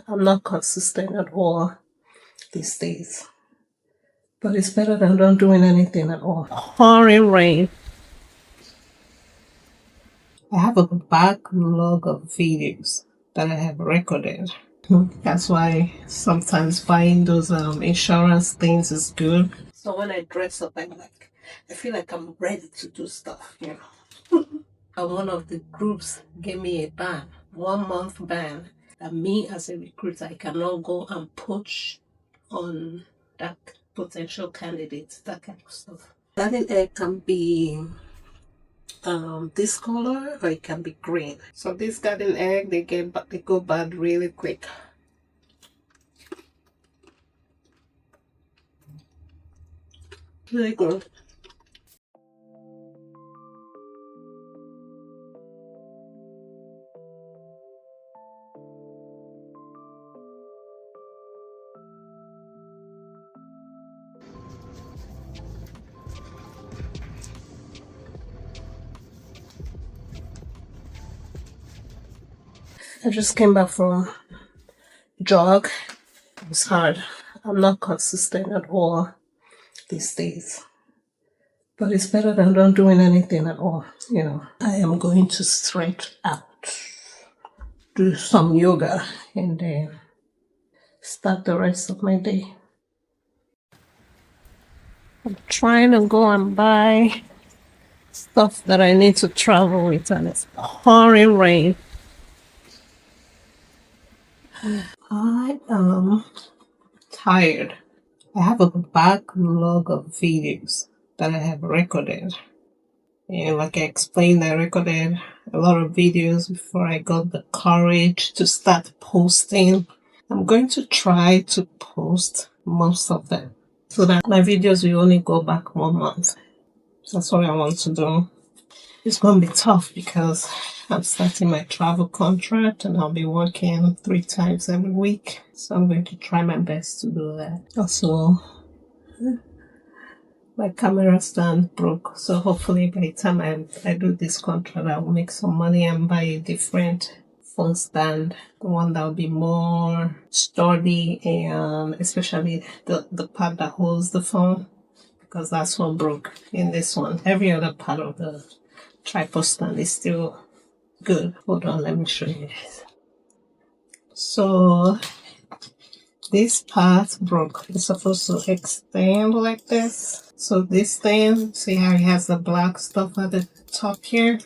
I'm not consistent at all these days. But it's better than not doing anything at all. Pouring rain. I have a backlog of videos that I have recorded. That's why sometimes buying those insurance things is good. So when I dress up, I feel like I'm ready to do stuff, And one of the groups gave me a ban, 1 month ban, that me as a recruiter, I cannot go and poach on that potential candidate, that kind of stuff. Garden egg can be this color or it can be green. So this garden egg, they go bad really quick. Really good. I just came back from jog. It was hard. I'm not consistent at all these days. But it's better than not doing anything at all, I am going to stretch out, do some yoga, and then start the rest of my day. I'm trying to go and buy stuff that I need to travel with, and it's pouring rain. I am tired. I have a backlog of videos that I have recorded. And like I explained, I recorded a lot of videos before I got the courage to start posting. I'm going to try to post most of them so that my videos will only go back 1 month. That's what I want to do. It's going to be tough because I'm starting my travel contract and I'll be working 3 times every week. So I'm going to try my best to do that. Also, my camera stand broke. So hopefully by the time I do this contract, I will make some money and buy a different phone stand. The one that will be more sturdy and especially the part that holds the phone. Because that's what broke in this one. Every other part of the tripod stand is still good. Hold on, let me show you this. So this part broke. It's supposed to extend like this. So this thing, see how it has the black stuff at the top here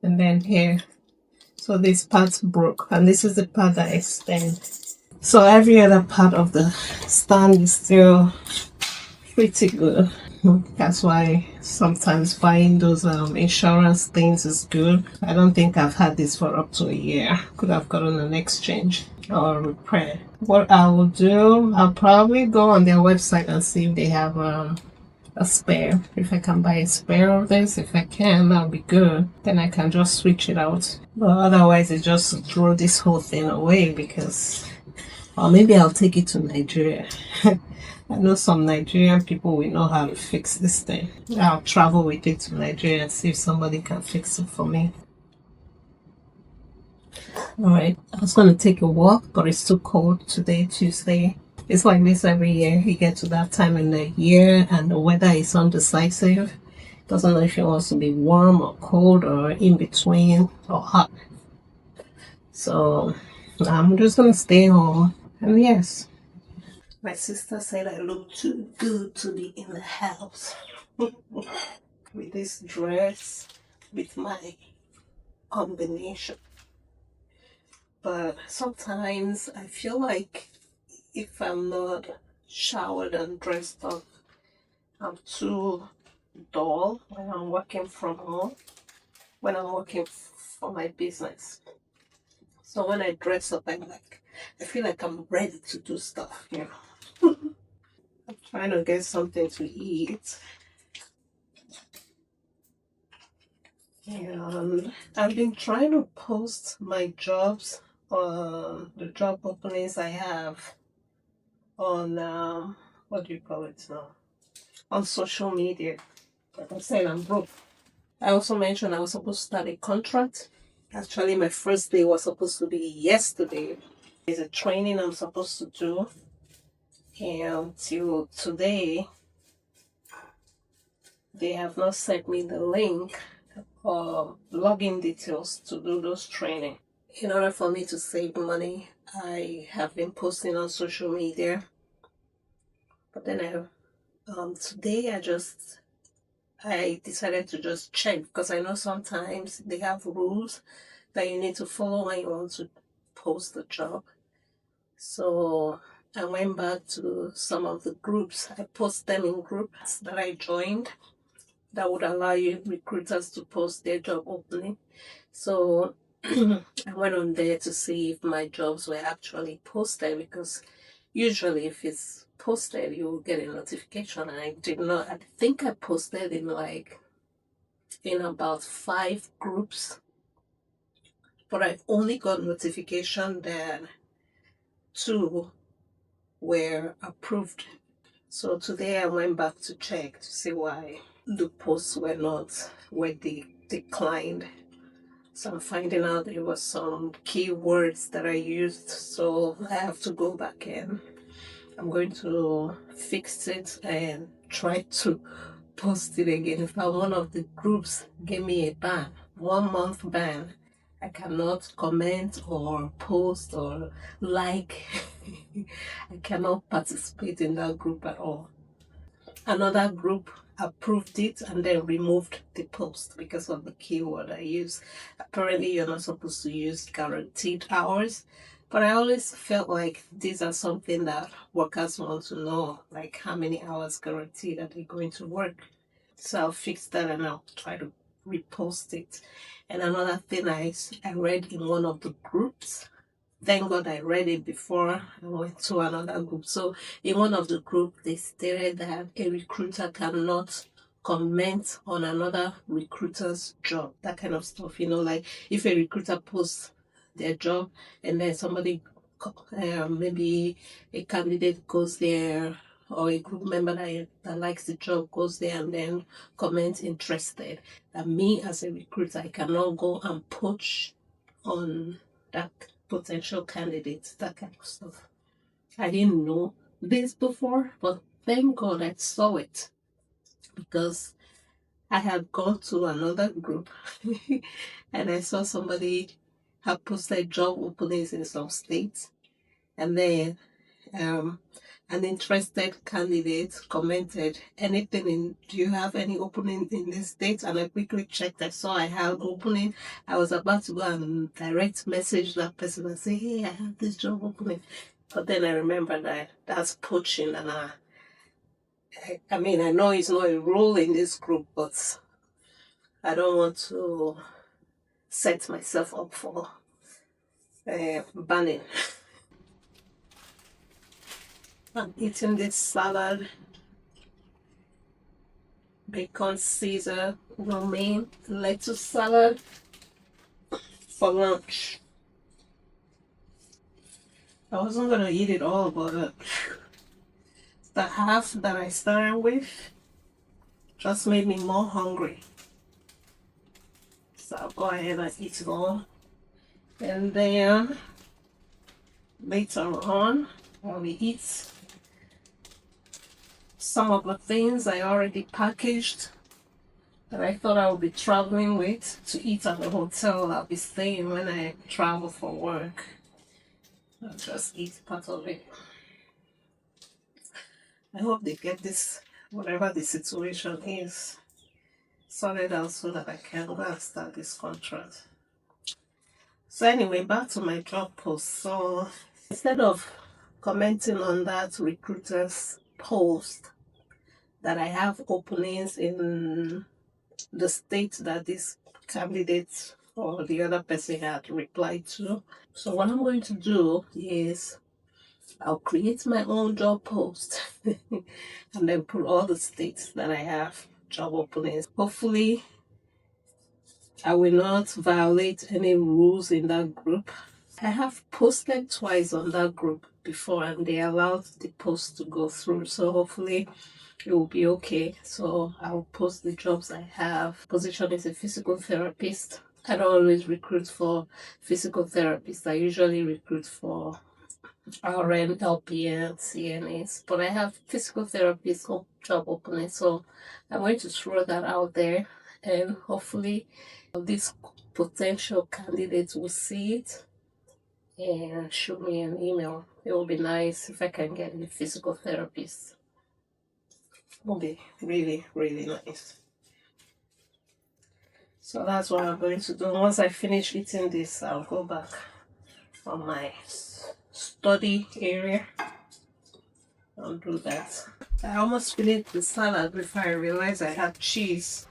and then here. So this part broke and this is the part that extends. So every other part of the stand is still pretty good. That's why sometimes buying those insurance things is good. I don't think I've had this for up to a year. Could have gotten an exchange or repair. What I will do, I'll probably go on their website and see if they have a spare. If I can buy a spare of this, if I can, that'll be good. Then I can just switch it out. But otherwise, I just throw this whole thing away because, or maybe I'll take it to Nigeria. I know some Nigerian people will know how to fix this thing. I'll travel with it to Nigeria and see if somebody can fix it for me. Alright, I was going to take a walk, but it's too cold today, Tuesday. It's like this every year. You get to that time in the year and the weather is undecisive. Doesn't know if it wants to be warm or cold or in between or hot. So I'm just going to stay home. And yes, my sister said I look too good to be in the house with this dress, with my combination. But sometimes I feel like if I'm not showered and dressed up, I'm too dull when I'm working from home, when I'm working for my business. So when I dress up, I feel like I'm ready to do stuff, I'm trying to get something to eat. And I've been trying to post my jobs, the job openings I have on, what do you call it now? On social media. Like I said, I'm broke. I also mentioned I was supposed to start a contract. Actually, my first day was supposed to be yesterday, There's a training I'm supposed to do, and till today they have not sent me the link or login details to do those training. In order for me to save money, I have been posting on social media, but then today I decided to just check, because I know sometimes they have rules that you need to follow when you want to post a job. So I went back to some of the groups. I post them in groups that I joined that would allow you recruiters to post their job opening. So I went on there to see if my jobs were actually posted, because usually if it's posted you will get a notification, and I did not. I think I posted in about 5 groups, but I only got notification that 2 were approved. So today I went back to check to see why the posts were declined. So I'm finding out there was some keywords that I used, so I have to go back in. I'm going to fix it and try to post it again. If one of the groups gave me a ban, 1 month ban, I cannot comment or post or like. I cannot participate in that group at all. Another group approved it and then removed the post because of the keyword I used. Apparently you're not supposed to use guaranteed hours, but I always felt like these are something that workers want to know, like how many hours guaranteed are they going to work. So I'll fix that and I'll try to repost it. And another thing I read in one of the groups, thank God I read it before I went to another group. So in one of the group, they stated that a recruiter cannot comment on another recruiter's job, that kind of stuff. Like if a recruiter posts their job and then somebody, maybe a candidate goes there, or a group member that likes the job goes there and then comments interested, that me as a recruiter, I cannot go and poach on that potential candidates, that kind of stuff. I didn't know this before, but thank God I saw it, because I had gone to another group and I saw somebody had posted job openings in some states, and then an interested candidate commented, do you have any opening in this state? And I quickly checked. I saw I had opening. I was about to go and direct message that person and say, hey, I have this job opening. But then I remembered that that's poaching, and I mean, I know it's not a rule in this group, but I don't want to set myself up for banning. I'm eating this salad, bacon Caesar romaine lettuce salad for lunch. I wasn't gonna eat it all, but the half that I started with just made me more hungry. So I'll go ahead and eat it all. And then later on, when we eat, some of the things I already packaged that I thought I would be traveling with to eat at the hotel I'll be staying when I travel for work. I'll just eat part of it. I hope they get this, whatever the situation is, sorted out so that I can go and start this contract. So anyway, back to my job post. So instead of commenting on that recruiter's post that I have openings in the state that this candidate or the other person had replied to. So what I'm going to do is I'll create my own job post and then put all the states that I have job openings. Hopefully I will not violate any rules in that group. I have posted twice on that group before and they allowed the post to go through, so hopefully it will be okay. So I'll post the jobs I have. Position is a physical therapist. I don't always recruit for physical therapists. I usually recruit for RN, LPN, CNAs, but I have physical therapist job opening, so I'm going to throw that out there, and hopefully, these potential candidates will see it and shoot me an email. It will be nice if I can get a physical therapist. It will be really, really nice. So that's what I'm going to do. Once I finish eating this, I'll go back on my study area and do that. I almost finished the salad before I realized I had cheese.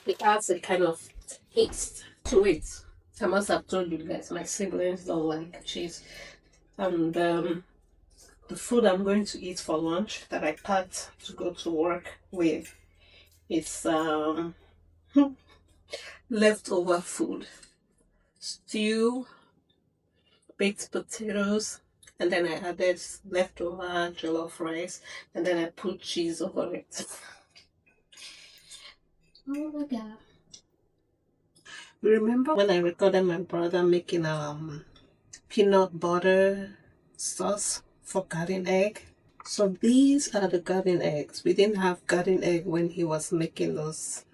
It adds a kind of taste to it. I must have told you guys, my siblings don't like cheese. And the food I'm going to eat for lunch that I packed to go to work with is leftover food. Stew, baked potatoes, and then I added leftover jollof rice, and then I put cheese over it. Oh my god. You remember when I recorded my brother making peanut butter sauce for garden egg? So these are the garden eggs. We didn't have garden egg when he was making those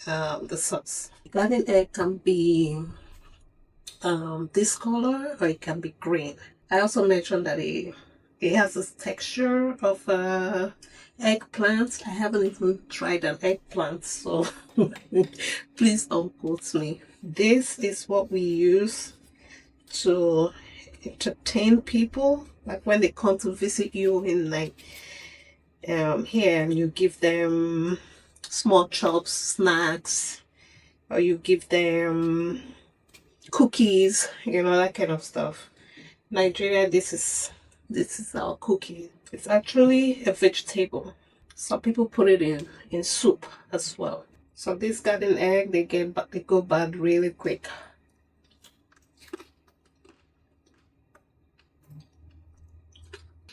the sauce. Garden egg can be this color or it can be green. I also mentioned that it has this texture of eggplant. I haven't even tried an eggplant, so please don't quote me. This is what we use to entertain people, like when they come to visit you in like here, and you give them small chops, snacks, or you give them cookies, you know, that kind of stuff. Nigeria, this is our cookie. It's actually a vegetable. Some people put it in soup as well. So this garden egg, they go bad really quick.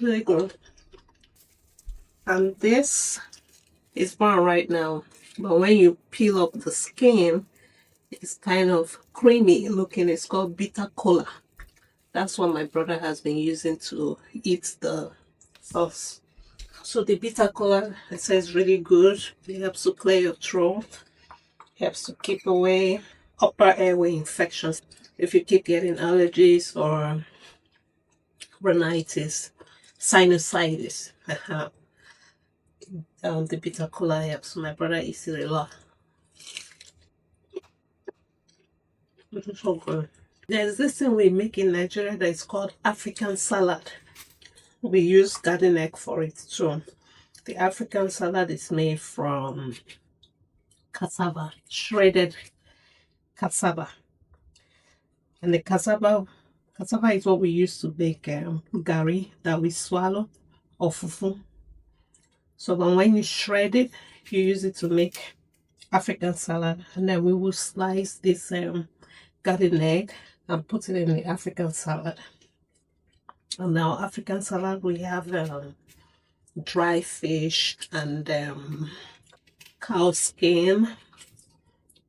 Really good. And this is brown right now, but when you peel up the skin, it's kind of creamy looking. It's called bitter cola. That's what my brother has been using to eat the sauce. So the bitter cola, it says really good. It helps to clear your throat, helps to keep away upper airway infections. If you keep getting allergies or rhinitis, sinusitis, the bitter cola helps. My brother eats it a lot. This is so good. There's this thing we make in Nigeria that is called African salad. We use garden egg for it too. The African salad is made from cassava, shredded cassava. And the cassava is what we use to bake gari that we swallow, or fufu. So when you shred it, you use it to make African salad. And then we will slice this garden egg and put it in the African salad. And now African salad, we have dry fish and cow skin.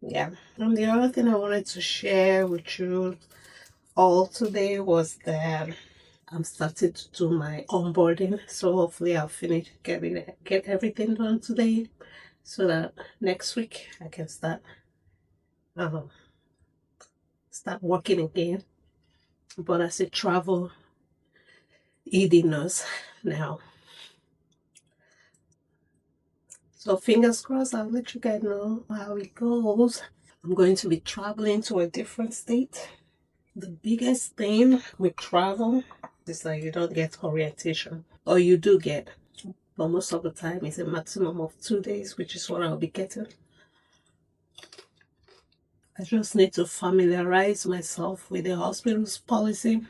Yeah. And the other thing I wanted to share with you all today was that I'm starting to do my onboarding. So hopefully I'll finish get everything done today, so that next week I can start working again. But as a travel ED nurse now. So fingers crossed, I'll let you guys know how it goes. I'm going to be traveling to a different state. The biggest thing with travel is that you don't get orientation, or you do get, but most of the time it's a maximum of 2 days, which is what I'll be getting. I just need to familiarize myself with the hospital's policy.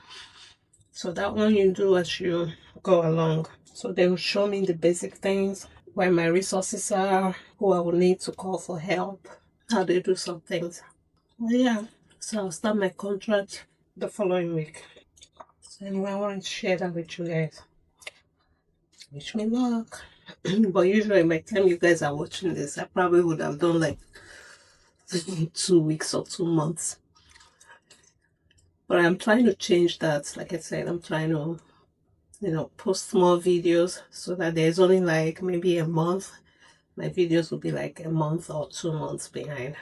So that one you do as you go along. So they will show me the basic things, where my resources are, who I will need to call for help, how they do some things. Well, yeah, so I'll start my contract the following week. So anyway, I wanted to share that with you guys. Wish me luck. But usually by the time you guys are watching this, I probably would have done like 2 weeks or 2 months. But I'm trying to change that. Like I said, I'm trying to post more videos, so that there's only like maybe a month. My videos will be like a month or 2 months behind.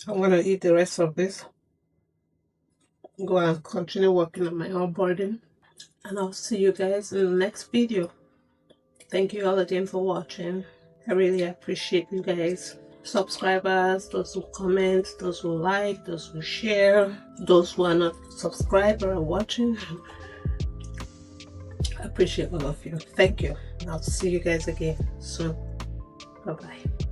I'm gonna eat the rest of this, go and continue working on my onboarding, and I'll see you guys in the next video. Thank you all again for watching. I really appreciate you guys. Subscribers, those who comment, those who like, those who share, those who are not subscribed or are watching. I appreciate all of you. Thank you. I'll see you guys again soon. Bye bye.